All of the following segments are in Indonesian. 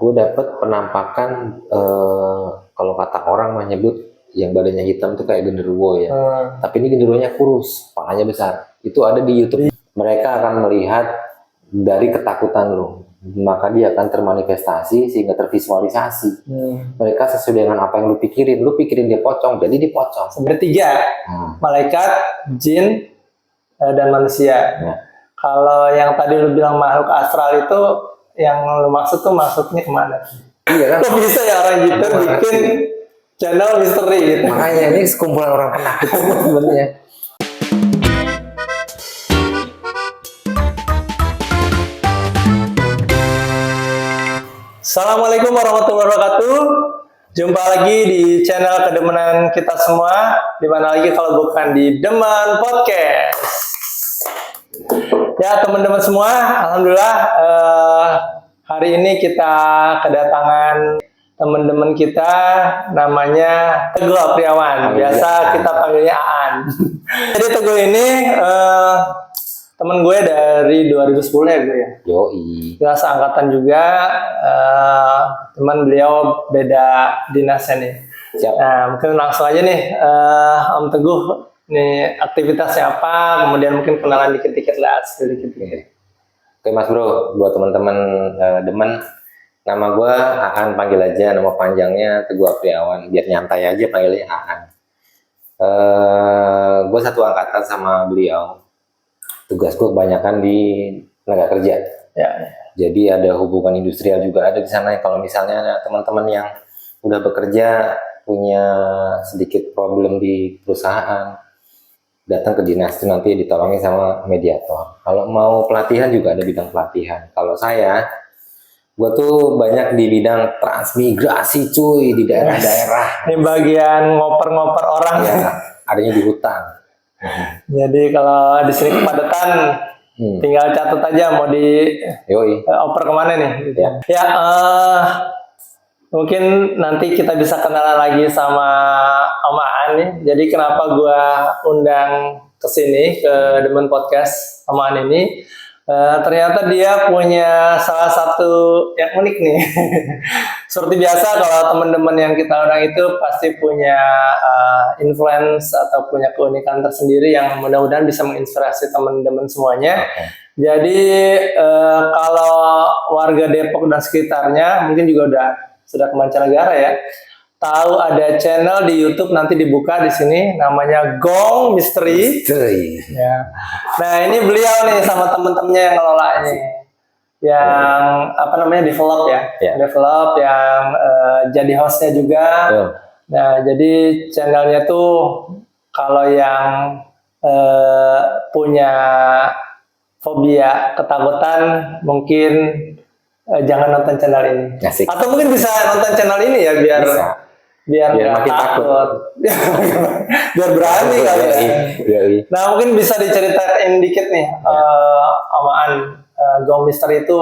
gue dapet penampakan kalau kata orang menyebut yang badannya hitam tuh kayak genderuwo ya. Tapi ini genderuwonya kurus, kepalanya besar. Itu ada di YouTube. Mereka akan melihat dari ketakutan lo, maka dia akan termanifestasi sehingga tervisualisasi. Mereka sesuai dengan apa yang lu pikirin dia pocong, jadi dia pocong. Bertiga, malaikat, jin, dan manusia. Kalau yang tadi lu bilang makhluk astral itu, yang lu maksud tuh maksudnya kemana? Iya kan? Kok bisa ya orang gitu bikin channel misteri gitu? Makanya ini sekumpulan orang penakut sebenarnya. Assalamualaikum warahmatullahi wabarakatuh. Jumpa lagi di channel kedemenan kita semua. Dimana lagi kalau bukan di Demen Podcast. Ya teman-teman semua, alhamdulillah hari ini kita kedatangan teman-teman kita, namanya Teguh Apriawan. Biasa kita panggilnya Aan. Jadi Teguh ini temen gue dari 2010 ya gue ya. Yoi. Kita seangkatan juga, teman beliau beda dinasnya nih. Siap. Nah mungkin langsung aja nih, Om Teguh, nih aktivitasnya apa, kemudian mungkin kenalan dikit-dikit lah, sedikit. Oke Mas Bro, buat teman-teman Demen, nama gue Aan, panggil aja nama panjangnya Teguh Apriawan, biar nyantai aja panggilnya Aan. Gue satu angkatan sama beliau. Tugas gue kebanyakan di tenaga kerja. Ya. Jadi ada hubungan industrial juga ada di sana. Kalau misalnya ada teman-teman yang udah bekerja punya sedikit problem di perusahaan, datang ke dinas itu nanti ditolongin sama mediator. Kalau mau pelatihan juga ada bidang pelatihan. Kalau saya, gue tuh banyak di bidang transmigrasi cuy, di daerah-daerah. Ini bagian ngoper-ngoper orang ya. Adanya di hutan. Jadi kalau di sini kepadatan, tinggal catat aja mau di oper kemana nih. Gitu. Ya, mungkin nanti kita bisa kenalan lagi sama Om Aan nih. Jadi kenapa gua undang ke sini ke Demen Podcast Om Aan ini? Ternyata dia punya salah satu yang unik nih. Seperti biasa kalau teman-teman yang kita undang itu pasti punya influence atau punya keunikan tersendiri yang mudah-mudahan bisa menginspirasi teman-teman semuanya. Jadi kalau warga Depok dan sekitarnya mungkin juga sudah ke mancanegara ya, tahu ada channel di YouTube nanti dibuka di sini namanya Gong Misteri. Ya. Nah ini beliau nih sama temen-temennya yang ngelola ini, yang apa namanya develop ya, develop yang jadi hostnya juga. Nah jadi channelnya tuh kalau yang punya fobia ketakutan mungkin jangan nonton channel ini. Asik. Atau mungkin bisa nonton channel ini ya biar makin takut. Biar berani kali ya. Nah mungkin bisa diceritain dikit nih, Aan, Gong Misteri itu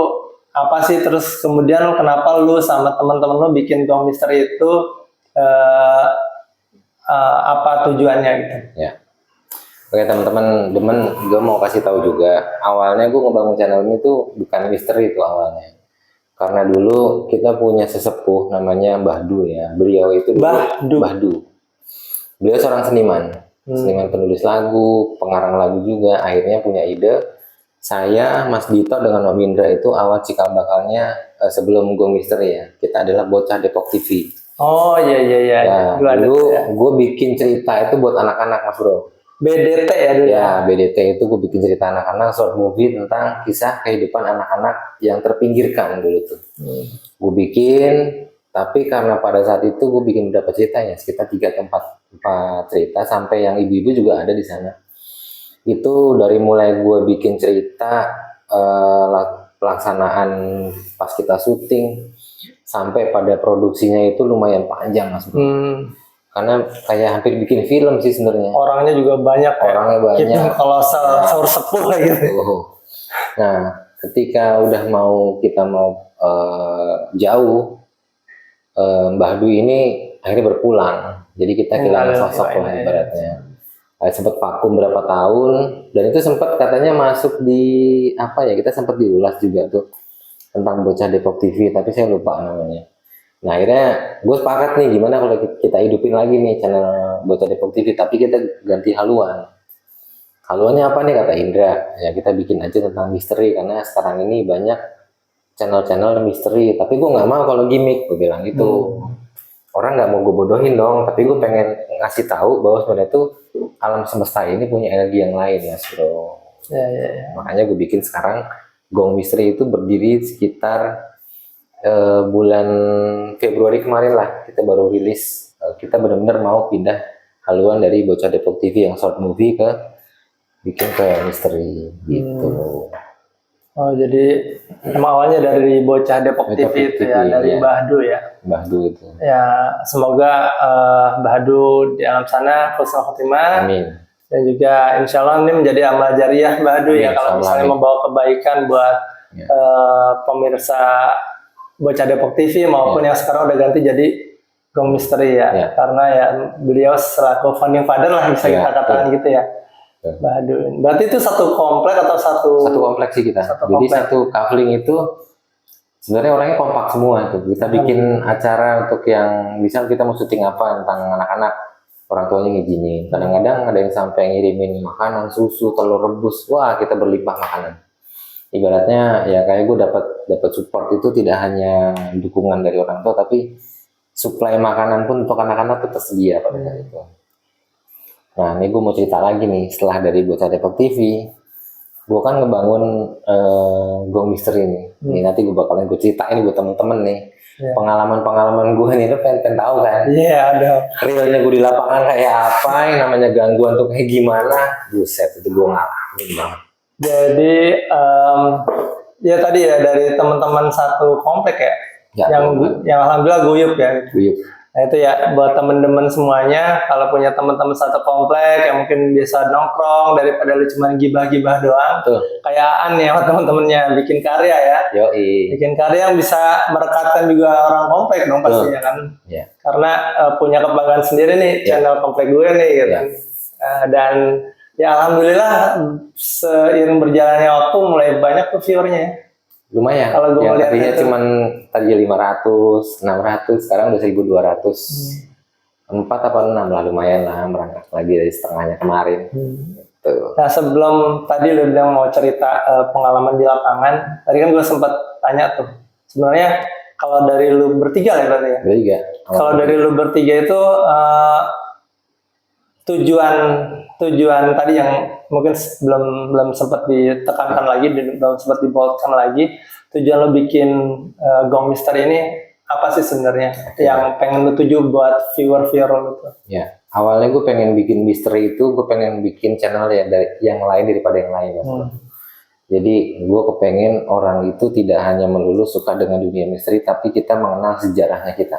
apa sih, terus kemudian kenapa lu sama teman-teman lu bikin Gong Misteri itu, apa tujuannya gitu? Ya. Oke teman-teman Demen, gue mau kasih tahu juga, awalnya gue ngebangun channel ini tuh bukan misteri itu awalnya. Karena dulu kita punya sesepuh namanya Mbah Du ya. Beliau itu Mbah Du. Beliau seorang seniman. Seniman penulis lagu, pengarang lagu juga. Akhirnya punya ide. Saya, Mas Dito dengan Om Indra itu awal cikal bakalnya sebelum Gong Misteri ya. Kita adalah bocah Depok TV. Oh iya. Ya, dulu gue bikin cerita itu buat anak-anak Mas Bro. BDT ya dulu. Ya, BDT itu gue bikin cerita anak-anak, short movie tentang kisah kehidupan anak-anak yang terpinggirkan dulu tuh. Gue bikin, tapi karena pada saat itu gue bikin beberapa ceritanya, sekitar 3 atau 4 cerita, sampai yang ibu-ibu juga ada di sana. Itu dari mulai gue bikin cerita, pelaksanaan pas kita syuting, sampai pada produksinya itu lumayan panjang Mas Bro. Karena kayak hampir bikin film sih sebenarnya. Orangnya juga banyak. Orangnya banyak. Kalau sahur sepuh gitu. Nah, ketika udah kita mau jauh, Mbah Du ini akhirnya berpulang. Jadi kita kehilangan sosok lah ibaratnya. Sempat vakum berapa tahun, dan itu sempat katanya masuk di apa ya? Kita sempat diulas juga tuh. tentang Bocah Depok TV, tapi saya lupa namanya. Nah akhirnya gue sepakat nih, gimana kalau kita hidupin lagi nih channel Bocah Depok TV, tapi kita ganti haluan. Haluannya apa nih kata Indra? Ya kita bikin aja tentang misteri, karena sekarang ini banyak channel-channel misteri. Tapi gue nggak mau kalau gimmick, gue bilang gitu. Orang nggak mau gue bodohin dong, tapi gue pengen ngasih tahu bahwa sebenarnya tuh alam semesta ini punya energi yang lain, Mas Bro. Ya. Makanya gue bikin sekarang Gong Misteri itu berdiri sekitar bulan Februari kemarin lah, kita baru rilis. Kita benar-benar mau pindah haluan dari Bocah Depok TV yang short movie ke bikin ke misteri gitu. Oh jadi emang awalnya dari Bocah Depok TV itu ya, dari iya. Bahdu ya. Bahdu itu. Ya semoga Bahdu di alam sana husnul khotimah. Amin. Dan juga insya Allah ini menjadi amal jariah Bahdu ya, kalau misalnya membawa kebaikan buat pemirsa Bocah Depok TV maupun yang sekarang udah ganti jadi Gong Misteri ya. Karena ya beliau selaku founding father lah bisa kita katakan gitu ya. Bahdu. Berarti itu satu komplek atau satu kompleks sih kita. Jadi komplek. satu kaveling itu sebenarnya orangnya kompak semua tuh. Kita bikin acara untuk yang misal kita mau syuting apa tentang anak-anak, orang tuanya ngizinin. Kadang-kadang ada yang sampai ngirimin makanan, susu, telur rebus. Wah, kita berlimpah makanan. Ibaratnya ya kayak gue dapat support itu tidak hanya dukungan dari orang tua, tapi suplai makanan pun untuk anak-anak itu tersedia pada saat itu. Nah, ini gue mau cerita lagi nih, setelah dari Bocah Depok TV, gue kan ngebangun Gong Misteri nih. Ini nanti gue bakalan gue ceritain buat temen-temen nih. Pengalaman-pengalaman gue nih, lo pengen tahu kan? Iya, ada. Realnya gue di lapangan kayak apa, yang namanya gangguan tuh kayak gimana? Buset, itu gue ngalamin banget. Jadi ya tadi ya dari teman-teman satu komplek ya, yang alhamdulillah guyup ya. Guyup. Nah itu ya buat teman-teman semuanya, kalau punya teman-teman satu komplek yang mungkin biasa nongkrong daripada lu cuma gibah-gibah doang, kayaan ya teman-temannya bikin karya ya. Yoi. Bikin karya yang bisa merekatkan juga orang komplek dong pastinya kan. Yeah. Karena punya kebanggaan sendiri nih channel komplek gue nih gitu. Dan ya alhamdulillah seiring berjalannya waktu mulai banyak tuh viewernya. Lumayan. Kalau gue yang lihat tadinya itu, cuman tadi 500, 600, sekarang udah 1200. 4 apa 6 lah, lumayan lah, merangkak lagi dari setengahnya kemarin. Gitu. Nah sebelum tadi lu bilang mau cerita pengalaman di lapangan, tadi kan gue sempat tanya tuh, sebenarnya kalau dari lu bertiga ya berarti ya? Bertiga. Kalau dari lu bertiga itu tujuan tadi yang mungkin belum sempat ditekankan lagi, belum sempat diboltkan lagi, tujuan lo bikin Gong Misteri ini apa sih sebenarnya yang pengen lo tuju buat viewer lo itu? Ya, awalnya gue pengen bikin misteri itu, gue pengen bikin channel ya dari yang lain daripada yang lain. Jadi gue kepengen orang itu tidak hanya melulu suka dengan dunia misteri, tapi kita mengenal sejarahnya kita.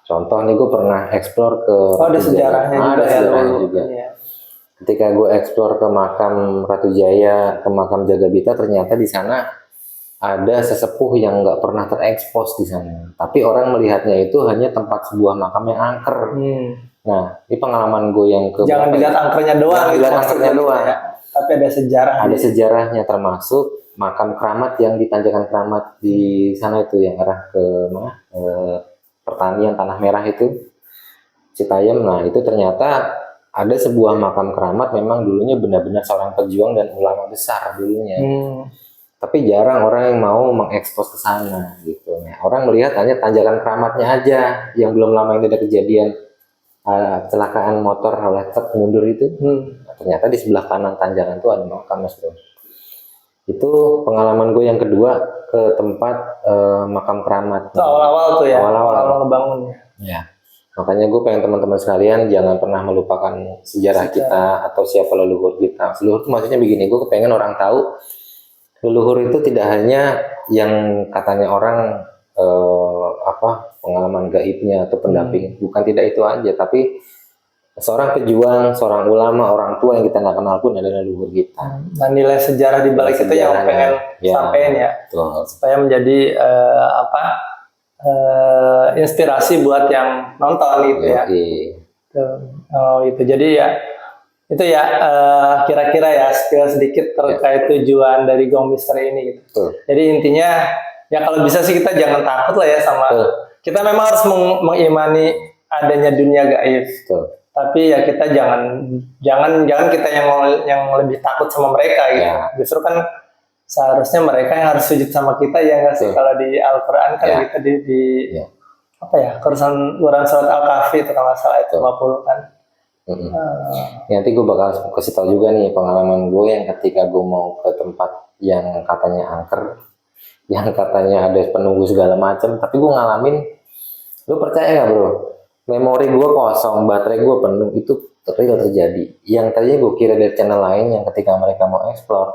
Contoh nih, gue pernah explore ke ada sejarahnya juga. Iya. Ketika gue explore ke makam Ratu Jaya, ke makam Jagabita, ternyata di sana ada sesepuh yang nggak pernah terekspos di sana. Tapi orang melihatnya itu hanya tempat sebuah makam yang angker. Nah, ini pengalaman gue yang ke. Jangan dilihat angkernya doang. Dilihat angkernya doang. Ya. Tapi ada sejarah. Ada sejarahnya, termasuk makam keramat yang di Tanjakan Keramat di sana itu yang arah ke mana? Pertanian Tanah Merah itu, Citayam. Nah itu ternyata ada sebuah makam keramat, memang dulunya benar-benar seorang pejuang dan ulama besar dulunya. Tapi jarang orang yang mau mengekspos ke sana gitu. Nah, orang melihat hanya Tanjakan Keramatnya aja, yang belum lama ini ada kejadian kecelakaan motor lecet mundur itu. Nah, ternyata di sebelah kanan Tanjakan itu ada makam, Mas Bro. Itu pengalaman gue yang kedua ke tempat makam keramat. Awal-awal tuh ya. Awal-awal bangun. Ya. Makanya gue pengen teman-teman sekalian jangan pernah melupakan sejarah kita atau siapa leluhur kita. Leluhur itu maksudnya begini, gue kepengen orang tahu leluhur itu tidak hanya yang katanya orang pengalaman gaibnya atau pendamping. Bukan tidak itu aja, tapi seorang pejuang, seorang ulama, orang tua yang kita nggak kenal pun adalah leluhur kita. Dan nilai sejarah di balik itu yang pengen sampein ya, supaya menjadi inspirasi buat yang nonton gitu ya. Itu jadi ya itu ya kira-kira ya spill sedikit terkait tujuan dari Gong Misteri ini gitu. Jadi intinya Ya kalau bisa sih kita jangan takut lah ya sama. Betul. Kita memang harus mengimani adanya dunia gaib. Betul. Tapi ya kita jangan kita yang lebih takut sama mereka gitu. Ya. Justru kan seharusnya mereka yang harus sujud sama kita ya nggak sih? Betul. Kalau di Al-Qur'an kan Ya. kita di Ya. apa ya? Quran surat Al-Kahfi itu kalau nggak salah itu 50 kan. Nanti gue bakal kasih tau juga nih pengalaman gue yang ketika gue mau ke tempat yang katanya angker, yang katanya ada penunggu segala macam, tapi gue ngalamin. Lu percaya nggak bro? Memori gue kosong, baterai gue penuh, itu real terjadi. Yang tadinya gue kira dari channel lain yang ketika mereka mau explore,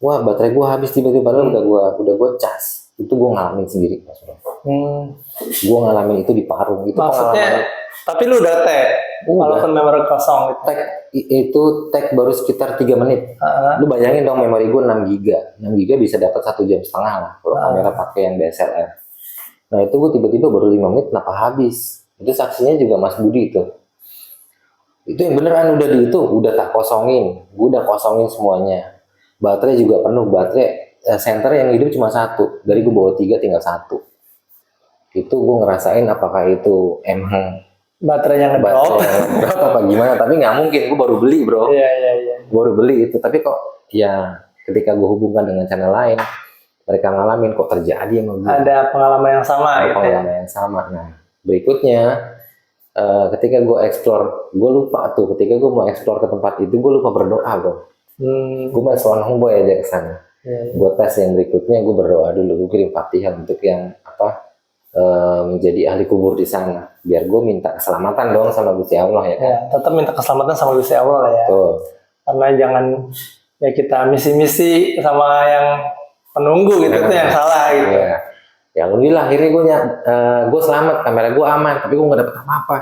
wah baterai gue habis tiba-tiba udah gue cas. Itu gue ngalamin sendiri mas bro. Gue ngalamin itu di Parung. Itu Maksudnya, tapi lu udah tag, walaupun memori kosong gitu. Itu tag baru sekitar 3 menit. Lu bayangin dong memori gue 6 giga. 6 giga bisa dapat 1,5 jam lah kalau kamera pakai yang DSLR. Nah itu gue tiba-tiba baru 5 menit kenapa habis. Itu saksinya juga Mas Budi itu. Itu yang beneran udah tak kosongin. Gue udah kosongin semuanya. Baterai juga penuh. Baterai center yang hidup cuma 1. Dari gue bawa 3 tinggal 1. Itu gue ngerasain apakah itu emang baterainya ngedrop apa gimana, tapi nggak mungkin, gue baru beli bro. Iya. Baru beli itu, tapi kok ya ketika gue hubungkan dengan channel lain, mereka ngalamin kok terjadi emang ada pengalaman yang sama gitu. Pengalaman yang sama. Nah berikutnya ketika gue explore, gue lupa tuh ketika gue mau explore ke tempat itu, gue lupa berdoa bro. Gue main selonong boy aja ke sana. Gue tes yang berikutnya, gue berdoa dulu, gue kirim Fatihah untuk yang menjadi ahli kubur di sana, biar gue minta keselamatan dong sama Gusti Allah ya kan. Ya, tetap minta keselamatan sama Gusti Allah lah ya. Tuh. Karena jangan ya kita misi-misi sama yang penunggu gitu, itu yang salah gitu. Ya, ya alhamdulillah akhirnya gue selamat, kamera gue aman, tapi gue nggak dapet apa-apa.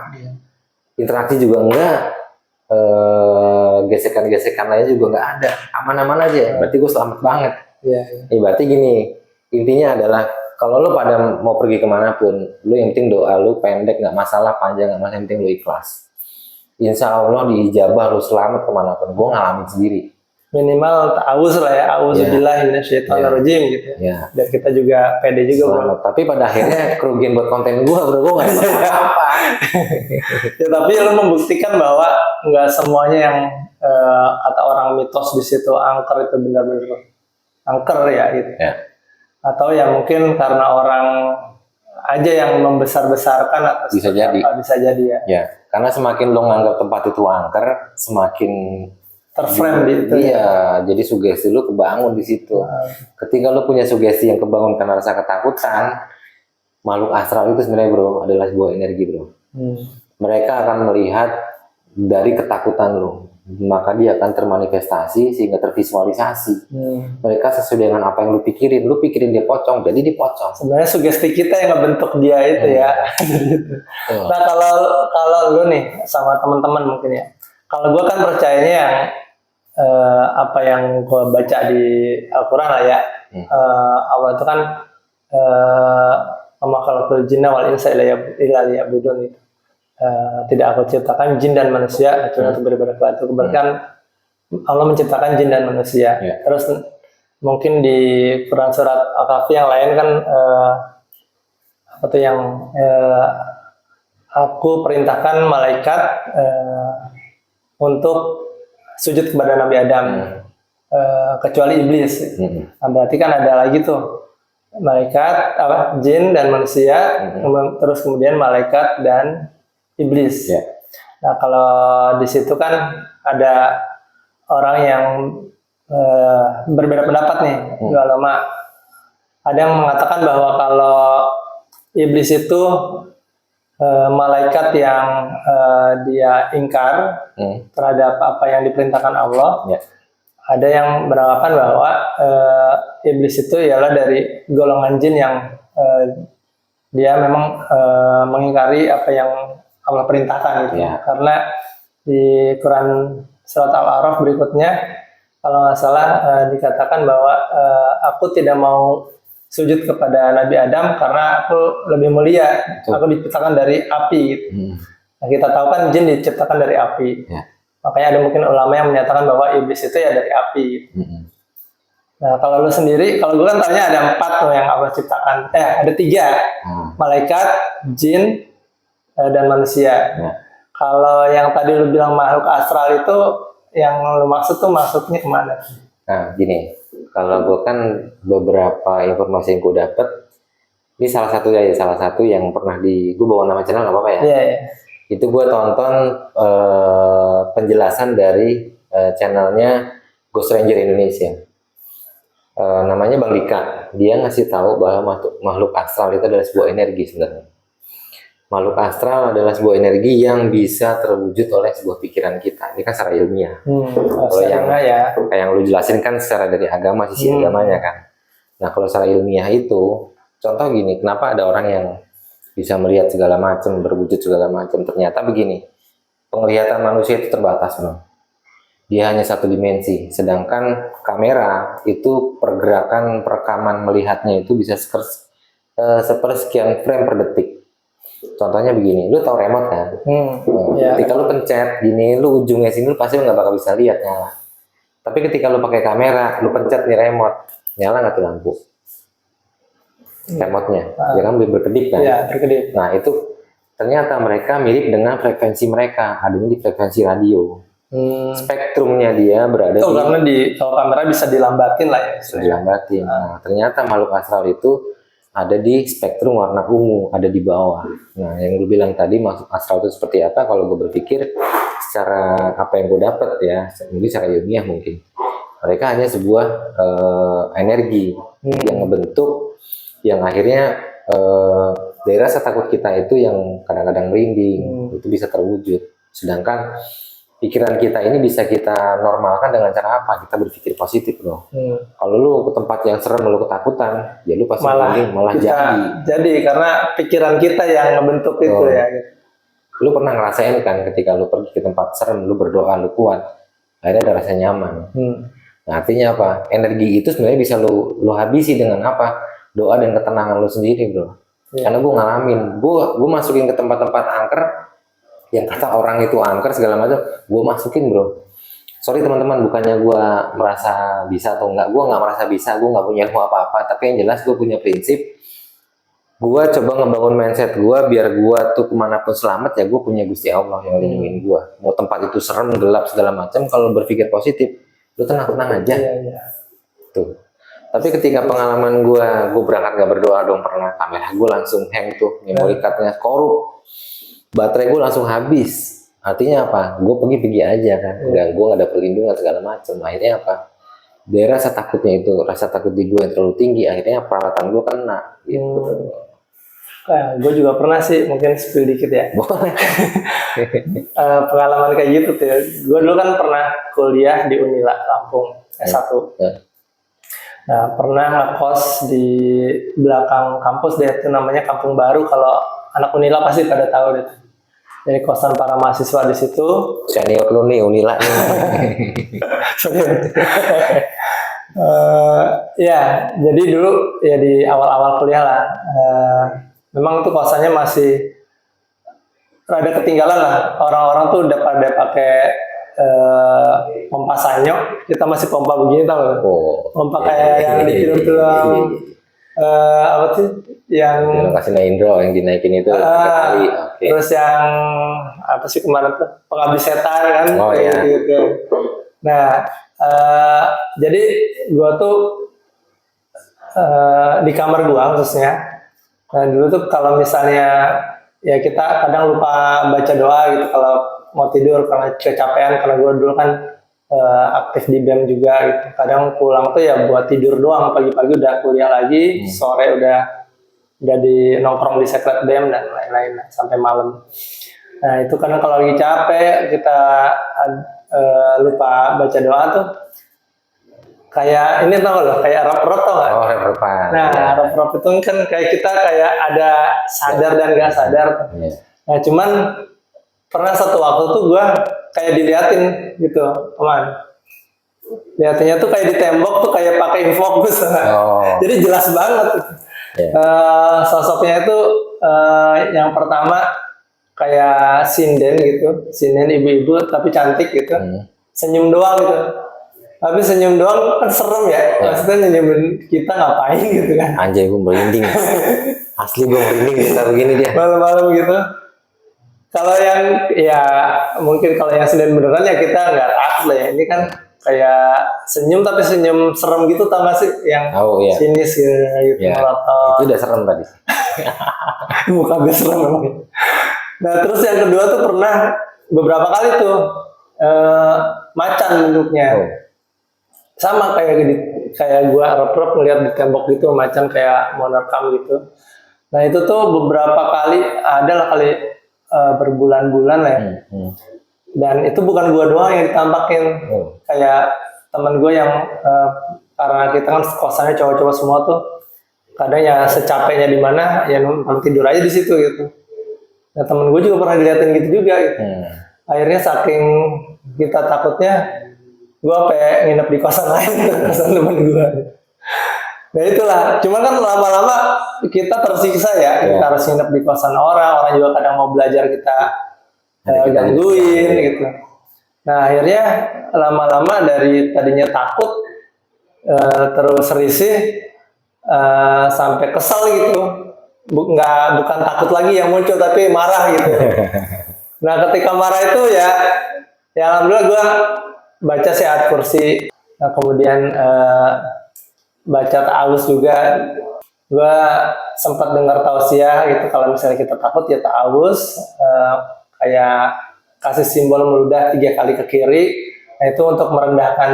Interaksi juga enggak, gesekan-gesekan lainnya juga nggak ada, aman-aman aja. Berarti gue selamat banget. Iya. Berarti gini, intinya adalah kalau lu pada mau pergi kemanapun, lu yang penting doa lu pendek nggak masalah, panjang nggak masalah, yang penting lu ikhlas. Insya Allah diijabah, lu selamat kemanapun. Gue ngalamin sendiri. Minimal ta'awuz lah ya, a'udzubillahi minasyaitonirrajim gitu. Ya. Biar kita juga pede juga selamat. Tapi pada akhirnya kerugian buat konten gue, bro, gue nggak dapat apa-apa. Ya, tapi lu membuktikan bahwa nggak semuanya yang kata orang mitos di situ angker itu benar-benar angker ya gitu. Ya. Atau ya mungkin karena orang aja yang membesar-besarkan atau Bisa jadi. Bisa jadi ya. Ya, karena semakin lo nganggap tempat itu angker, semakin terframe di itu. Iya, jadi sugesti lo kebangun di situ. Ketika lo punya sugesti yang kebangun karena rasa ketakutan, makhluk astral itu sebenarnya bro adalah sebuah energi bro. Mereka akan melihat dari ketakutan lo, maka dia akan termanifestasi sehingga tervisualisasi. Mereka sesuai dengan apa yang lu pikirin dia pocong, jadi dia pocong. Sebenarnya sugesti kita yang ngebentuk dia itu ya. Nah kalau lu nih sama teman-teman mungkin ya, kalau gue kan percayanya yang apa yang gue baca di Al-Quran lah ya. Allah itu kan wa khalaqul jinna wal insa illa liya'budun itu. Tidak aku ciptakan jin dan manusia kecuali untuk beribadah kepada. Bahkan Allah menciptakan jin dan manusia. Terus mungkin di Quran surat Al-Kahfi yang lain kan apa tuh yang aku perintahkan malaikat untuk sujud kepada Nabi Adam kecuali iblis. Nah, berarti kan ada lagi tuh malaikat jin dan manusia, terus kemudian malaikat dan iblis. Nah kalau di situ kan ada orang yang berbeda pendapat nih, dua ulama. Ada yang mengatakan bahwa kalau iblis itu malaikat yang dia ingkar terhadap apa yang diperintahkan Allah. Ada yang beranggapan bahwa iblis itu ialah dari golongan jin yang dia memang mengingkari apa yang Allah perintahkan gitu. Karena di Quran surat Al-A'raf berikutnya kalau nggak salah dikatakan bahwa aku tidak mau sujud kepada Nabi Adam karena aku lebih mulia. Aku diciptakan dari api gitu. Nah, kita tahu kan jin diciptakan dari api. Makanya ada mungkin ulama yang menyatakan bahwa iblis itu ya dari api gitu. Nah, kalau lu sendiri, kalau gue kan taunya ada 4 tuh yang Allah ciptakan. Ada 3, malaikat, jin, dan manusia. Ya. Kalau yang tadi lu bilang makhluk astral itu, yang lu maksud tuh maksudnya kemana? Nah, gini, kalau gue kan beberapa informasi yang gue dapet, ini salah satu yang pernah gue bawa nama channel nggak apa-apa ya? Iya, iya. Itu gue tonton penjelasan dari channelnya Ghost Ranger Indonesia. Namanya Bang Dika. Dia ngasih tahu bahwa makhluk astral itu adalah sebuah energi sebenarnya. Makhluk astral adalah sebuah energi yang bisa terwujud oleh sebuah pikiran kita. Ini kan secara ilmiah. Kalau yang kayak yang lu jelasin kan secara dari agama, sisi agamanya kan. Nah, kalau secara ilmiah itu, contoh gini, kenapa ada orang yang bisa melihat segala macam, berwujud segala macam? Ternyata begini, penglihatan manusia itu terbatas, bro. Dia hanya satu dimensi, sedangkan kamera itu pergerakan perekaman melihatnya itu bisa sepersekian frame per detik. Contohnya begini, lu tahu remote kan? Ketika lu pencet gini, lu ujungnya sini lu pasti nggak bakal bisa lihat nyala. Tapi ketika lu pakai kamera, lu pencet nih remote, nyala nggak tuh lampu? Remote-nya, ya kan berkedip kan? Iya, berkedip. Nah itu ternyata mereka mirip dengan frekuensi mereka, adanya di frekuensi radio. Spektrumnya dia berada karena kalau kamera bisa dilambatin lah ya. Bisa dilambatin. Nah, ternyata makhluk astral itu ada di spektrum warna ungu, ada di bawah. Nah, yang gue bilang tadi makhluk astral itu seperti apa? Kalau gue berpikir secara apa yang gue dapat ya, mungkin secara ilmiah mungkin. Mereka hanya sebuah energi yang ngebentuk, yang akhirnya dari rasa takut kita itu yang kadang-kadang merinding, itu bisa terwujud. Sedangkan pikiran kita ini bisa kita normalkan dengan cara apa? Kita berpikir positif, bro. Kalau lu ke tempat yang serem, lu ketakutan, ya lu pasti malah jadi karena pikiran kita yang ngebentuk itu ya. Gitu. Lu pernah ngerasain kan ketika lu pergi ke tempat serem, lu berdoa, lu kuat, akhirnya ada rasa nyaman. Nah, artinya apa? Energi itu sebenarnya bisa lu habisi dengan apa? Doa dan ketenangan lu sendiri, bro. Karena gue ngalamin, gue masukin ke tempat-tempat angker yang kata orang itu angker segala macam, gue masukin, bro. Sorry teman-teman, bukannya gue merasa bisa atau enggak, gue nggak merasa bisa, gue nggak punya ilmu apa-apa, tapi yang jelas gue punya prinsip, gue coba ngebangun mindset gue biar gue tuh kemanapun selamat, ya gue punya Gusti Allah yang lindungin gue. Mau tempat itu serem, gelap segala macam, kalau berpikir positif, lu tenang-tenang aja. Tuh. Tapi ketika pengalaman gue berangkat gak berdoa dong pernah, kamera gue langsung hang tuh, memory cardnya korup. Baterai gue langsung habis. Artinya apa? Gue pergi aja kan. Gue gak ada perlindungan segala macam. Akhirnya apa? Dari rasa takutnya itu, rasa takut di gue yang terlalu tinggi, akhirnya peralatan gue kena. Gitu. Gue juga pernah sih, mungkin spill dikit ya. Boleh. Pengalaman kayak gitu tuh. Gue dulu kan pernah kuliah di Unila Lampung S1. Nah, pernah ngekos di belakang kampus deh, itu namanya Kampung Baru. Kalau anak Unila pasti pada tahu deh. Jadi kosan para mahasiswa di situ. Senior lu nih Unila nih. Ya, jadi dulu ya di awal-awal kuliah lah. Memang tuh kosannya masih rada ketinggalan lah. Orang-orang tuh udah pada pakai pompa sanyo, kita masih pompa begini tau gak? Pompa kayak yang di film-film apa sih? Yang kasih Indro yang dinaikin itu kali. Terus yang apa sih kemarin tuh pengabdi setan kan? Gitu. Nah, jadi gua tuh di kamar gua khususnya. Nah, dulu tuh kalau misalnya ya kita kadang lupa baca doa gitu kalau mau tidur karena kecapean, karena gue dulu kan aktif di BEM juga gitu. Kadang pulang tuh ya buat tidur doang, pagi-pagi udah kuliah lagi, sore udah di nongkrong di sekret BEM dan lain-lain sampai malam. Nah itu karena kalau lagi capek kita lupa baca doa tuh kayak ini tau loh, kayak rap-rap tau gak? Rap-rapan. Nah rap-rap itu kan kayak kita kayak ada sadar dan gak sadar. Nah cuman pernah satu waktu tuh gue kayak diliatin gitu, teman. Liatinnya tuh kayak di tembok tuh kayak pakai infocus. Jadi jelas banget. Sosoknya itu yang pertama kayak sinden gitu, sinden ibu-ibu tapi cantik gitu, senyum doang gitu. Tapi senyum doang kan serem ya. Maksudnya senyumin kita ngapain gitu kan. Anjay, gue merinding. Asli gue merinding kita begini dia. Malam-malam gitu. Kalau yang ya mungkin kalau yang senyum beneran ya kita nggak takut lah ya. Ini kan kayak senyum tapi senyum serem gitu tau gak sih? Yang Iya. sinis gitu. Ya, melotot. itu udah serem tadi. Muka gue serem memang. Nah terus yang kedua tuh pernah beberapa kali tuh macan bentuknya. Sama kayak gua rep-rep ngeliat di tembok gitu macan kayak mau nerekam gitu. Nah itu tuh beberapa kali adalah kali berbulan-bulan lah ya. Dan itu bukan gua doang yang ditampakin. Kayak teman gua yang karena kita kan kosannya cowok-cowok semua tuh, kadang ya secapeknya di mana ya numpang tidur aja di situ gitu. Nah temen gue juga pernah diliatin gitu juga gitu. Akhirnya saking kita takutnya, gue sampai nginep di kosan lain, kosan temen gue. Nah itulah, cuman kan lama-lama kita tersiksa ya, kita harus nginep di kosan orang juga kadang mau belajar kita gangguin gitu. Nah akhirnya lama-lama dari tadinya takut, terus risih, sampai kesal gitu. Bukan takut lagi yang muncul tapi marah gitu. Nah ketika marah itu ya alhamdulillah gue baca sih ayat kursi, nah, kemudian baca ta'awuz juga. Gue sempat dengar tausiah gitu kalau misalnya kita takut ya ta'awuz, kayak kasih simbol meludah 3 kali ke kiri. Nah, itu untuk merendahkan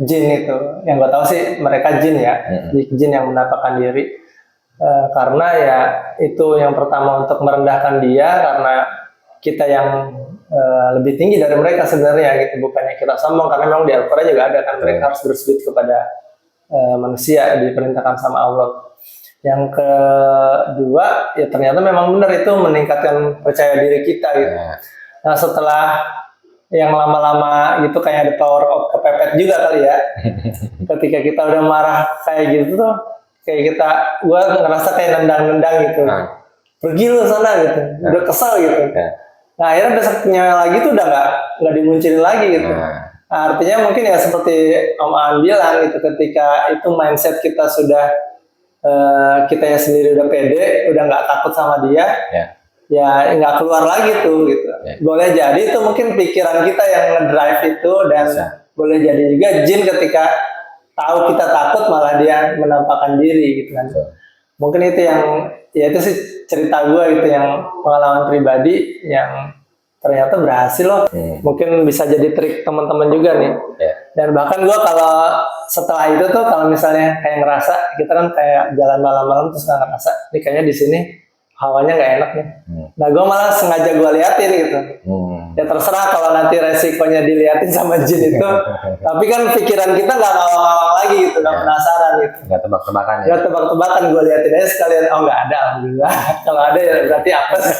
jin itu. Yang gue tahu sih mereka jin ya, jin yang menampakkan diri. Karena ya itu yang pertama untuk merendahkan dia, karena kita yang lebih tinggi dari mereka sebenarnya gitu, bukannya kita sombong, karena memang di Al-Quran juga ada kan mereka harus bersujud kepada manusia, diperintahkan sama Allah. Yang kedua ya ternyata memang benar itu meningkatkan percaya diri kita gitu. Nah setelah yang lama-lama gitu kayak ada power of kepepet juga kali ya. Ketika kita udah marah kayak gitu tuh, kayak gue ngerasa kayak nendang-nendang gitu. Pergi lu sana gitu, udah kesal gitu. Nah akhirnya besoknya lagi tuh udah nggak dimunculin lagi gitu. Nah, artinya mungkin ya seperti Om Aan bilang gitu, ketika itu mindset kita sudah kita yang sendiri udah pede, udah nggak takut sama dia, ya nggak keluar lagi tuh gitu. Boleh jadi itu mungkin pikiran kita yang ngedrive itu, dan boleh jadi juga jin ketika tahu kita takut malah dia menampakkan diri gitu kan. Mungkin itu yang ya itu sih cerita gue itu yang pengalaman pribadi yang ternyata berhasil loh. Mungkin bisa jadi trik teman-teman juga nih. Dan bahkan gue kalau setelah itu tuh kalau misalnya kayak ngerasa kita kan kayak jalan malam-malam terus nggak ngerasa ini kayaknya di sini hawanya nggak enak nih. Nah gue malah sengaja gue liatin gitu. Ya terserah kalau nanti resikonya diliatin sama jin itu. Tapi kan pikiran kita nggak ngawang-ngawang lagi gitu, nggak penasaran gitu. Nggak tebak-tebakan ya? Nggak tebak-tebakan, gue liatin aja sekalian. Oh nggak ada, alhamdulillah. Kalau ada ya berarti apa sih?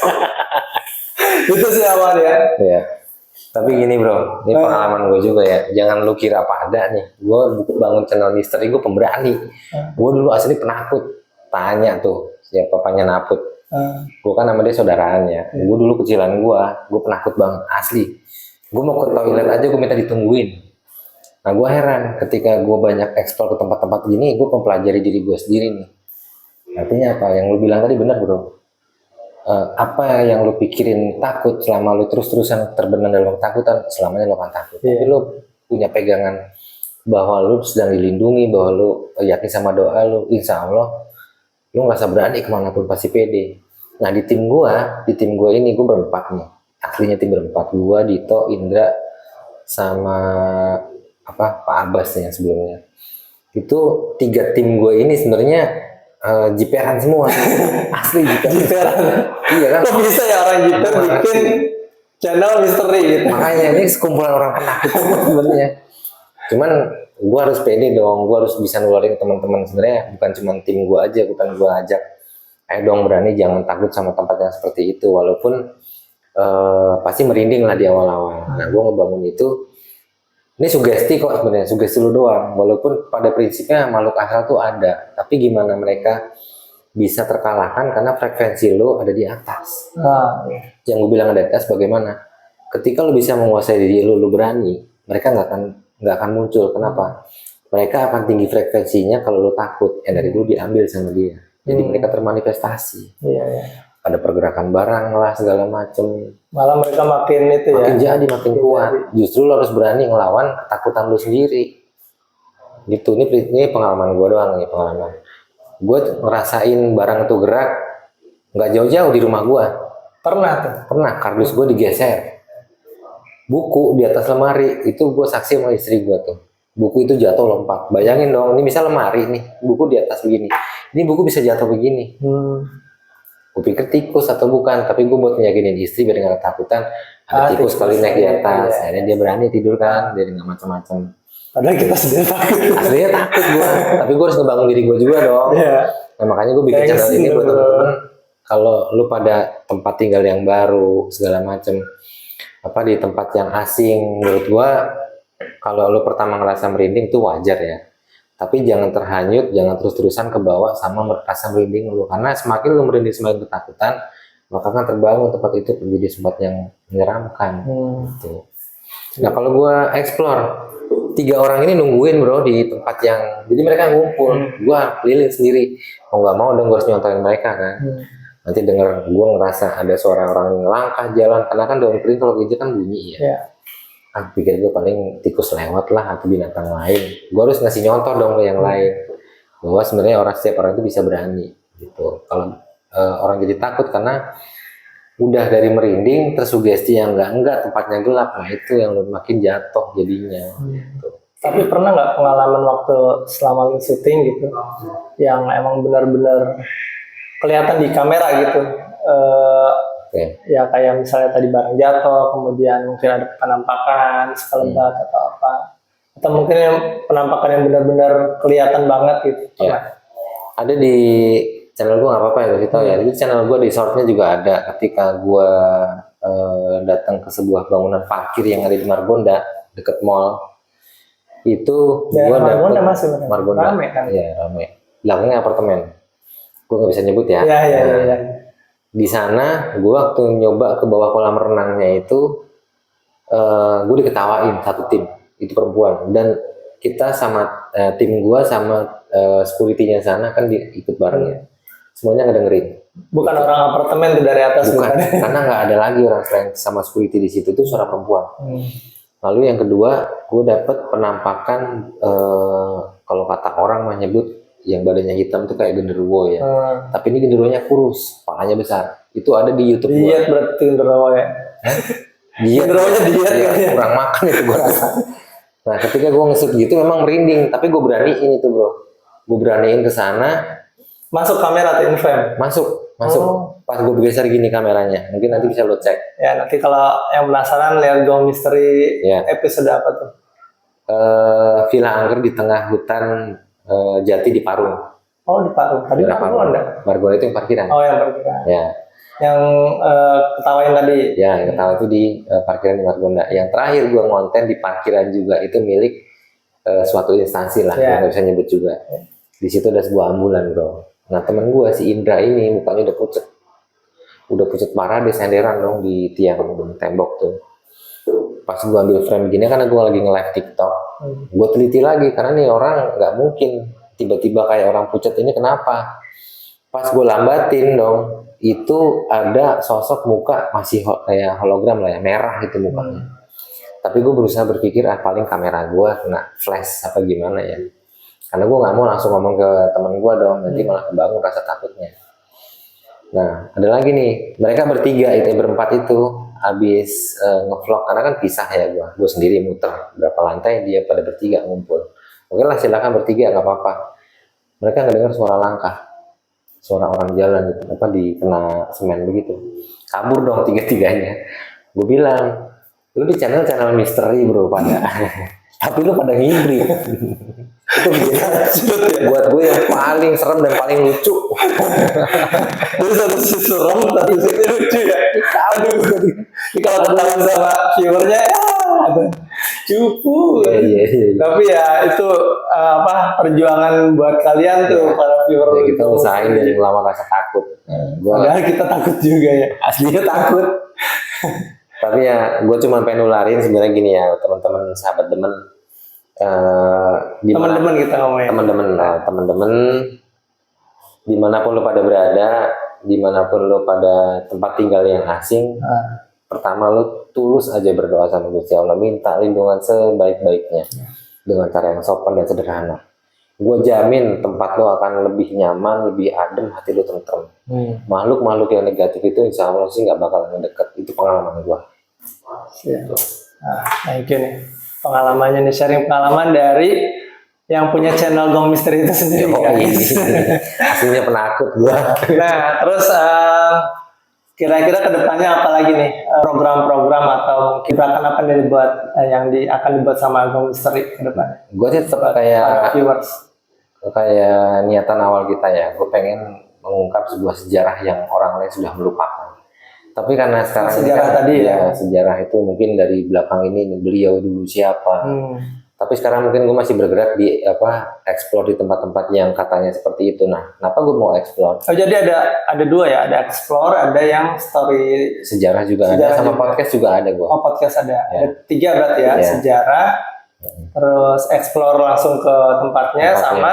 Itu sih aman ya. Iya. Tapi gini bro, ini pengalaman gue juga ya. Jangan lu kira apa ada nih. Gue bangun channel misteri, gue pemberani. Gue dulu asli penakut. Tanya tuh siapa papanya Naput. Gue kan sama dia saudaranya. Gue dulu kecilan gue penakut banget asli. Gue mau ke toilet aja gue minta ditungguin. Nah gue heran ketika gue banyak eksplor ke tempat-tempat gini, gue mempelajari diri gue sendiri nih. Artinya apa? Yang lu bilang tadi benar bro. Apa yang lu pikirin takut, selama lu terus-terusan terbenam dalam ketakutan, selamanya lu akan takut. Tapi lu punya pegangan bahwa lu sedang dilindungi, bahwa lu yakin sama doa lu, insya Allah lu ngerasa berani kemanapun pasti pede. Nah di tim gua ini gue berempat nih, aslinya tim berempat, gua, Dito, Indra, sama Pak Abbas yang sebelumnya. Itu 3 tim gue ini sebenarnya jiperan semua, asli jiperan. Iya kan? Kok bisa ya orang jiper bikin channel misteri gitu? Makanya ini sekumpulan orang penakut sebenarnya. Cuman gue harus pede dong, gue harus bisa nularin teman-teman. Sebenarnya bukan cuma tim gue aja, bukan gue ajak, ayo dong berani, jangan takut sama tempat yang seperti itu. Walaupun pasti merinding lah di awal-awal. Nah gue ngebangun itu. Ini sugesti kok sebenarnya, sugesti lu doang. Walaupun pada prinsipnya makhluk asal tuh ada, tapi gimana mereka bisa terkalahkan karena frekuensi lu ada di atas. Yang gue bilang ada di atas bagaimana? Ketika lu bisa menguasai diri lu berani, mereka nggak nggak akan muncul. Kenapa? Mereka akan tinggi frekuensinya kalau lo takut, dari itu diambil sama dia. Jadi mereka termanifestasi. Iya, iya. Ada pergerakan barang lah segala macem. Malah mereka makin itu Makin ya. jadi makin kuat. Justru lo harus berani ngelawan ketakutan lo sendiri. Gitu. Ini pengalaman gue doang nih, pengalaman. Gue ngerasain barang itu gerak nggak jauh-jauh di rumah gue. Pernah tuh. Pernah kardus gue digeser. Buku di atas lemari itu gue saksi sama istri gue tuh. Buku itu jatuh lompat. Bayangin dong, ini misal lemari nih, buku di atas begini. Ini buku bisa jatuh begini. Gue pikir tikus atau bukan, tapi gue buat nyakinin istri biar nggak ketakutan. Ada tikus kali naik di atas, akhirnya dia berani tidur kan, dia nggak macam-macam. Padahal kita sendiri takut. Aslinya takut gue, tapi gue harus ngebangun diri gue juga dong. Nah, makanya gue bikin channel ini buat temen-temen. Kalau lu pada tempat tinggal yang baru segala macam, apa di tempat yang asing, menurut gue kalau lu pertama ngerasa merinding itu wajar ya. Tapi jangan terhanyut, jangan terus-terusan ke bawah sama rasa merinding lu. Karena semakin lu merinding, semakin ketakutan, maka akan terbangun tempat itu menjadi tempat yang menyeramkan. Gitu. Nah kalau gue explore, 3 orang ini nungguin bro di tempat yang, jadi mereka ngumpul, gue keliling sendiri. Mau nggak mau dong gue harus nyontohin mereka kan. Nanti denger gue ngerasa ada suara orang yang langkah jalan, karena kan daun kering kalau gitu kan bunyi ya. Pikir gue paling tikus lewat lah atau binatang lain. Gue harus ngasih nyontor dong ke yang lain bahwa sebenarnya setiap orang itu bisa berani gitu. Kalau orang jadi takut karena udah dari merinding tersugesti yang enggak tempatnya gelap, nah itu yang makin jatuh jadinya. Gitu. Tapi pernah nggak pengalaman waktu selama lu syuting gitu yang emang benar-benar kelihatan di kamera gitu? Ya kayak misalnya tadi barang jatuh, kemudian mungkin ada penampakan sekelebat atau apa, atau mungkin yang penampakan yang benar-benar kelihatan banget gitu. Ada di channel gue, nggak apa-apa ya kasih tahu ya. Jadi channel gue di shortnya juga ada ketika gue datang ke sebuah bangunan parkir yang ada di Margonda deket mall. Itu gue Margonda Margonda rame kan? Iya rame. Belakangnya apartemen. Gue nggak bisa nyebut ya. Iya. Di sana gue waktu nyoba ke bawah kolam renangnya itu gue diketawain satu tim, itu perempuan, dan kita sama tim gue sama security-nya sana kan ikut bareng ya, semuanya ngedengerin. Bukan gitu. Orang apartemen tuh dari atas. Bukan. Karena nggak ada lagi orang selain sama security di situ, tuh suara perempuan. Lalu yang kedua gue dapet penampakan kalau kata orang menyebut yang badannya hitam tuh kayak genderuwo ya. Tapi ini genderuwonya kurus, palanya besar. Itu ada di YouTube gua. Diet berarti genderuwo ya. Genderuwonya diet ya. Kurang makan itu gua rasa. Nah, ketika gua nge-shoot gitu memang merinding, tapi gua beraniin itu, Bro. Gua beraniin ke sana. Masuk kamera atau in frame? Masuk. Pas gua bergeser gini kameranya. Mungkin nanti bisa lo cek. Ya, nanti kalau yang penasaran lihat Gong Misteri episode apa tuh? Villa Angker di tengah hutan Jati di Parung. Oh, di Parung. Tadi Margonda. Margonda itu yang parkiran. Oh, yang parkiran. Ya. Yang ketawain tadi. Ya, yang ketawa itu di parkiran di Margonda. Yang terakhir gua ngonten di parkiran juga, itu milik suatu instansi lah, yang nggak bisa nyebut juga. Di situ ada sebuah ambulan, bro. Nah, teman gua si Indra ini mukanya udah pucet parah, dia senderan dong di tiang tembok tuh. Pas gue ambil frame gini karena gue lagi nge-live TikTok, gue teliti lagi karena nih orang nggak mungkin tiba-tiba kayak orang pucat ini kenapa. Pas gue lambatin dong, itu ada sosok muka masih kayak hologram lah ya, merah gitu mukanya. Tapi gue berusaha berpikir paling kamera gue kena flash apa gimana ya, karena gue nggak mau langsung ngomong ke temen gue dong, nanti malah kebangun rasa takutnya. Nah, ada lagi nih, mereka bertiga itu berempat itu habis ngevlog, karena kan pisah ya gue sendiri muter berapa lantai, dia pada bertiga ngumpul. Oke lah, silakan bertiga nggak apa-apa. Mereka nggak dengar suara langkah, suara orang jalan gitu, apa di kena semen begitu. Kabur dong tiga-tiganya. Gue bilang, lu di channel misteri bro pada, tapi lu pada ngibrit. Itu buat gue yang paling serem dan paling lucu. Itu satu sisi serem, satu sisi lucu ya. Aduh, kalau ketahuan sama viewernya ya ada cupu. Iya. Tapi ya itu perjuangan buat kalian tuh para viewer. Ya, kita usahain jadi lama rasa takut. Padahal kita takut juga ya. Aslinya takut. Tapi ya gue cuma pengen nularin sebenarnya gini ya teman-teman sahabat demen. di mana Teman-teman kita ngomongin. teman-teman dimanapun lo pada berada, dimanapun lo pada tempat tinggal yang asing, pertama lo tulus aja berdoa sama Gusti Allah, minta lindungan sebaik-baiknya dengan cara yang sopan dan sederhana. Gue jamin tempat lo akan lebih nyaman, lebih adem, hati lo tentrem. Makhluk-makhluk yang negatif itu insya Allah sih nggak bakal mendekat. Itu pengalaman gue. Siap. Nah, thank you nih. Pengalamannya nih, sharing pengalaman dari yang punya channel Gong Misteri itu sendiri, guys. Aslinya penakut gue. Nah, terus kira-kira kedepannya apa lagi nih program-program atau mungkin akan apa nih dibuat yang akan dibuat sama Gong Misteri ke depannya? Gue sih tetap kayak niatan awal kita ya. Gue pengen mengungkap sebuah sejarah yang orang lain sudah melupakan. Tapi karena sekarang sejarah kan, tadi ya, sejarah itu mungkin dari belakang ini beliau dulu siapa. Tapi sekarang mungkin gue masih bergerak di explore di tempat-tempat yang katanya seperti itu. Nah, kenapa gue mau explore? Oh, jadi ada dua ya, ada explore, ada yang story sejarah juga ada, sama juga. Podcast juga ada gue. Oh, podcast ada. Ada 3 berarti ya, sejarah, terus explore langsung ke tempatnya. Sama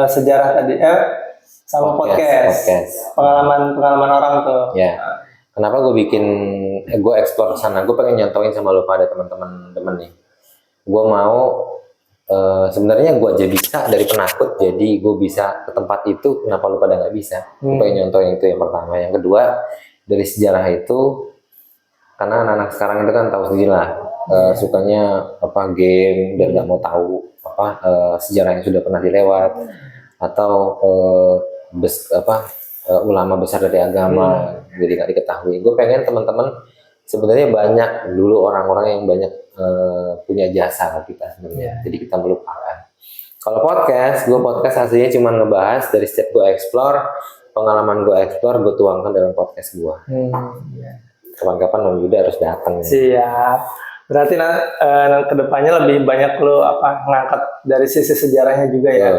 sejarah tadi, sama podcast. Pengalaman orang tuh. Ya. Kenapa gue bikin, gue explore ke sana? Gue pengen nyontohin sama lo pada teman-teman nih. Gue mau sebenarnya gue aja bisa dari penakut, jadi gue bisa ke tempat itu. Kenapa lu pada nggak bisa? Gue pengen nyontohin itu yang pertama. Yang kedua, dari sejarah itu, karena anak-anak sekarang itu kan tahu sendiri lah, sukanya game dan nggak mau tahu sejarah yang sudah pernah dilewat, atau ulama besar dari agama, jadi nggak diketahui. Gue pengen teman-teman, sebenarnya banyak dulu orang-orang yang banyak punya jasa ke kita sebenarnya, jadi kita melupakan. Kalau podcast, gue podcast aslinya cuma ngebahas dari setiap gue explore, pengalaman gue explore, gue tuangkan dalam podcast gue. Kapan-kapan Om Yuda harus datang. Siap. Berarti kedepannya lebih banyak lo ngangkat dari sisi sejarahnya juga ya.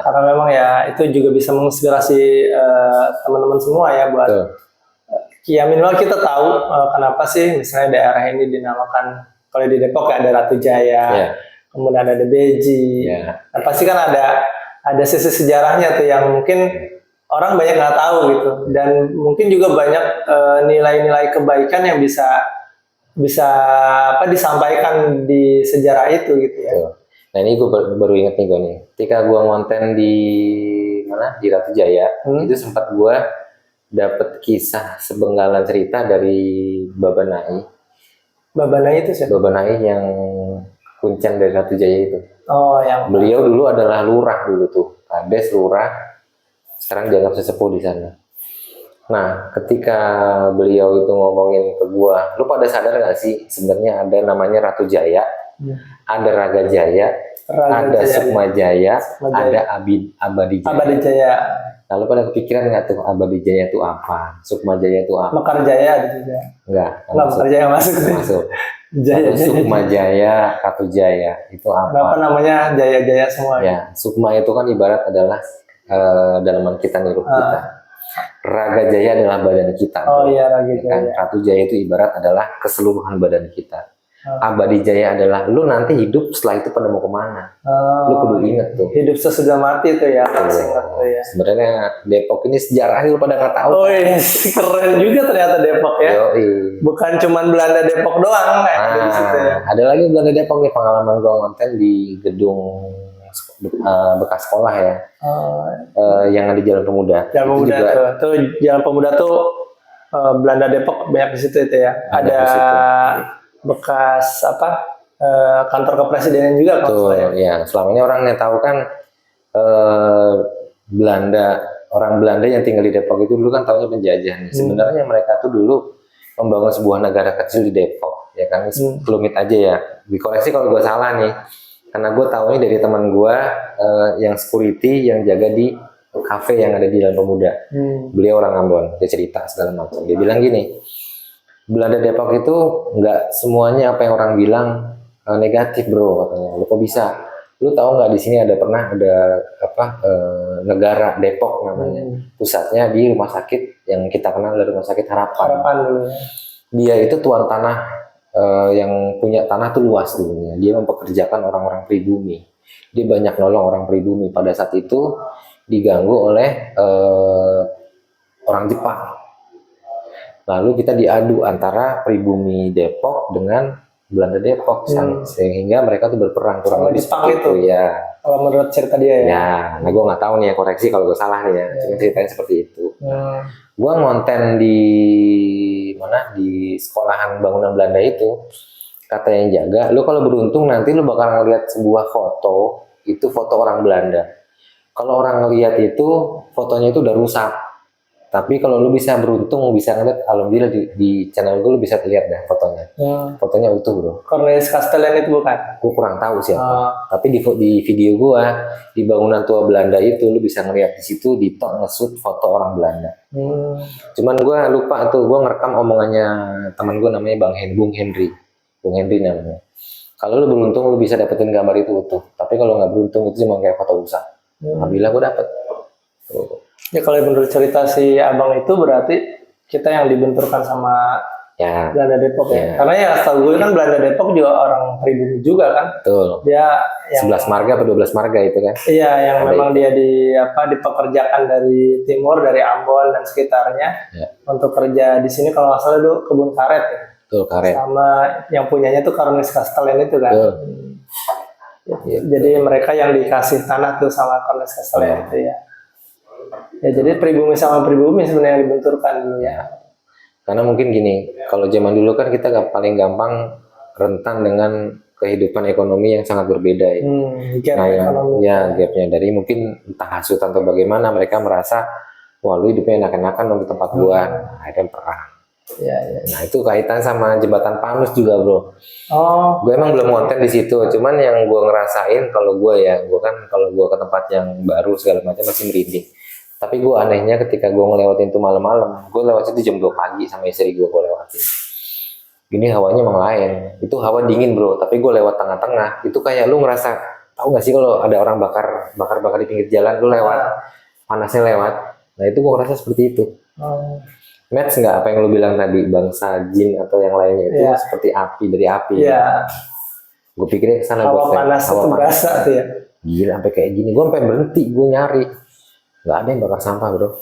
Karena memang ya itu juga bisa menginspirasi teman-teman semua ya buat. Ya minimal kita tahu kenapa sih misalnya daerah ini dinamakan, kalau di Depok ya ada Ratu Jaya, kemudian ada Beji. Nah, pasti kan ada sisi sejarahnya tuh yang mungkin orang banyak nggak tahu gitu, dan mungkin juga banyak nilai-nilai kebaikan yang bisa disampaikan di sejarah itu gitu ya. Nah ini gue baru inget nih gue nih, ketika gue ngonten di Ratu Jaya, itu sempat gue dapet kisah sebenggalan cerita dari Baba Nai. Baba Nai itu siapa? Baba Nai yang kuncen dari Ratu Jaya itu. Oh, yang beliau dulu adalah lurah dulu tuh, kades lurah, sekarang dianggap sesepuh di sana. Nah, ketika beliau itu ngomongin ke gua, lu pada sadar nggak sih sebenarnya ada namanya Ratu Jaya, ada Raga Jaya, ada Sukma Jaya, ada Abadi Jaya. Abadi Jaya. Lalu pada kepikiran nggak tuh Abadi Jaya itu apa? Sukma Jaya itu apa? Mekar Jaya ada juga. Enggak. Mekar Jaya masuk. Jaya, Sukma Jaya, Ratu Jaya itu apa? Kenapa namanya Jaya-Jaya semua? Ya, Sukma itu kan ibarat adalah dalaman kita nih, ruh kita. Raga Jaya adalah badan kita. Oh iya, Raga Jaya. Kan? Ratu Jaya itu ibarat adalah keseluruhan badan kita. Abadi Jaya adalah lu nanti hidup setelah itu pada mau kemana. Lu kudu inget tuh. Hidup sesudah mati tuh ya. Sebenarnya Depok ini sejarahnya lu pada nggak tahu. Oh iya, keren juga ternyata Depok ya. Bukan cuman Belanda Depok doang di situ ya. Ada lagi Belanda Depok nih, pengalaman gua ngonten di gedung bekas sekolah ya, yang ada Jalan Pemuda. Jalan Pemuda tuh Jalan Pemuda tuh Belanda Depok banyak di situ itu ya. Ada bekas kantor kepresidenan juga kan. Ya, selama ini orang yang tahu kan orang Belanda yang tinggal di Depok itu dulu kan taunya penjajah. Sebenarnya mereka tuh dulu membangun sebuah negara kecil di Depok, ya kan. Kelumit aja ya. Dikoreksi kalau gue salah nih. Karena gue tahu ini dari teman gue yang security yang jaga di kafe yang ada di Jalan Pemuda. Beliau orang Ambon, dia cerita segala macam. Dia bilang gini, Belanda Depok itu nggak semuanya apa yang orang bilang negatif bro, katanya. Lu kok bisa? Lu tahu nggak di sini ada negara Depok namanya, pusatnya di rumah sakit yang kita kenal dari Rumah Sakit Harapan. Dulu. Dia itu tuan tanah yang punya tanah tuh luas dulunya. Dia mempekerjakan orang-orang pribumi. Dia banyak nolong orang pribumi. Pada saat itu diganggu oleh orang Jepang. Lalu kita diadu antara pribumi Depok dengan Belanda Depok, sehingga mereka tuh berperang kurang lebih Jepang itu ya. Kalau menurut cerita dia ya. Ya, nah gue nggak tahu nih ya, koreksi kalau gue salah nih ya. Cuma ceritanya seperti itu. Gue ngonten di mana, di sekolahan bangunan Belanda itu, kata yang jaga, lu kalau beruntung nanti lu bakal ngeliat sebuah foto, itu foto orang Belanda. Kalau orang ngeliat itu fotonya itu udah rusak. Tapi kalau lu bisa beruntung, bisa ngeliat, alhamdulillah di channel gue lu bisa lihat deh fotonya. Fotonya utuh bro. Cornelis Castellan itu bukan? Gue kurang tahu siapa. Tapi di video gue, di bangunan tua Belanda itu, lu bisa ngeliat di situ ditok nge-shoot foto orang Belanda. Cuman gue lupa tuh, gue ngerekam omongannya teman gue namanya Bung Henry namanya. Kalau lu beruntung lu bisa dapetin gambar itu utuh. Tapi kalau nggak beruntung itu cuma kayak foto rusak. Alhamdulillah gue dapet. Ya kalau menurut cerita si abang itu berarti kita yang dibenturkan sama Belanda Depok ya. Karena ya setahu gue kan Belanda Depok juga orang pribumi juga kan. Betul. Dia yang 11 marga atau 12 marga itu kan. Iya, yang memang dia dipekerjakan dari timur, dari Ambon dan sekitarnya untuk kerja di sini. Kalau nggak salah dulu kebun karet ya. Betul, karet. Sama yang punyanya tuh Cornelis Castellan itu kan. Betul. Jadi mereka yang dikasih tanah tuh sama Cornelis Castellan itu ya. Ya jadi pribumi sama pribumi sebenarnya yang dibenturkan dulu ya. Karena mungkin gini, kalau zaman dulu kan kita paling gampang rentan dengan kehidupan ekonomi yang sangat berbeda ya. Gapnya dari mungkin entah hasutan atau bagaimana mereka merasa wah lu hidupnya enak-enakan di tempat gua, akhirnya perang. Nah itu kaitan sama jembatan Panus juga bro. Gue emang belum konten di situ, cuman yang gue ngerasain kalau gue kalau gue ke tempat yang baru segala macam masih merinding. Tapi gue anehnya ketika gue ngelewatin itu malam-malam, gue lewat itu jam 2 pagi sama istri gue lewatin. Gini hawanya emang lain, itu hawa dingin bro, tapi gue lewat tengah-tengah, itu kayak lu ngerasa, tahu gak sih kalau ada orang bakar di pinggir jalan, lu lewat, panasnya lewat, nah itu gue ngerasa seperti itu. Match nggak apa yang lu bilang tadi, bangsa jin atau yang lainnya itu seperti api, dari api. Gue pikirnya kesana, hawa panas itu berasa tuh ya. Gila sampai kayak gini, gue sampai berhenti, gue nyari. Nggak ada yang bakar sampah bro.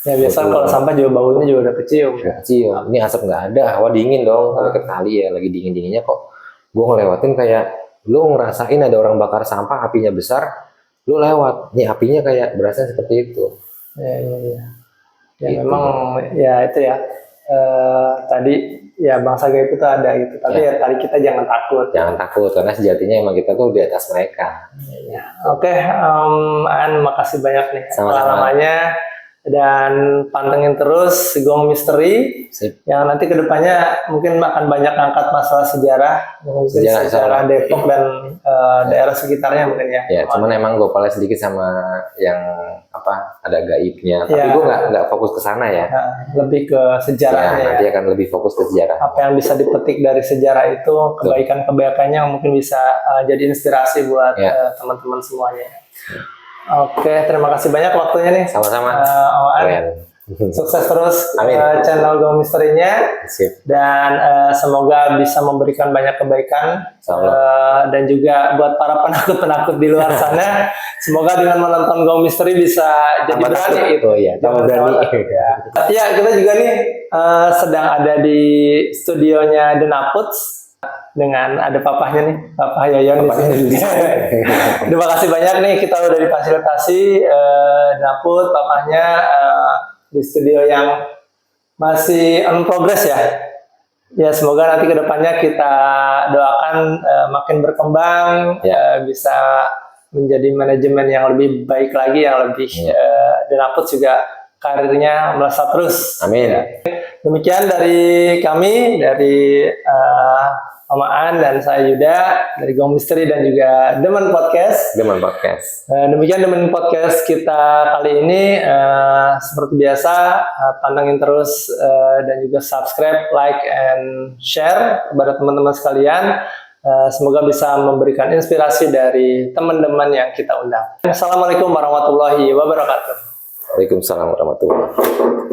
Ya biasa kalau sampah juga baunya juga udah kecium. Ini asap nggak ada, hawa dingin dong. Kalau ke kali ya lagi dingin-dinginnya kok. Gue ngelewatin kayak lu ngerasain ada orang bakar sampah, apinya besar, lu lewat. Ini apinya kayak berasa seperti itu. Ya gitu. Memang ya itu ya. Tadi ya bangsa gaib itu ada gitu. Tapi ya tadi kita jangan takut. Jangan takut karena sejatinya emang kita tuh di atas mereka. Oke, An makasih banyak nih pengalamannya dan pantengin terus Gong Misteri. Yang nanti kedepannya mungkin akan banyak angkat masalah sejarah Depok dan daerah sekitarnya mungkin ya. Ya, cuman emang gue pala sedikit sama yang ada gaibnya. Tapi gue nggak fokus ke sana ya. Lebih ke sejarahnya. Nanti akan lebih fokus ke sejarah. Apa yang bisa dipetik dari sejarah itu, kebaikan-kebaikannya mungkin bisa jadi inspirasi buat teman-teman semuanya. Oke, terima kasih banyak waktunya nih. Sama-sama. Sukses terus channel Gong Misterinya. Dan semoga bisa memberikan banyak kebaikan. Dan juga buat para penakut-penakut di luar sana, semoga dengan menonton Gong Misteri bisa jadi berani gitu. Ya, kita juga nih sedang ada di studionya The Naputs. Dengan ada papahnya nih, Papa Yoyon di sini. Terima kasih banyak nih, kita udah difasilitasi Naput, papahnya di studio yang masih on progress ya. Ya semoga nanti kedepannya kita doakan makin berkembang, bisa menjadi manajemen yang lebih baik lagi, yang lebih dan Naput juga karirnya melesat terus. Amin. Demikian dari kami, dari Omaan dan saya Yuda dari Gong Misteri dan juga Demen Podcast. Demikian Demen Podcast kita kali ini. Seperti biasa, pantengin terus dan juga subscribe, like, and share kepada teman-teman sekalian. Semoga bisa memberikan inspirasi dari teman-teman yang kita undang. Assalamualaikum warahmatullahi wabarakatuh. Waalaikumsalam warahmatullahi wabarakatuh.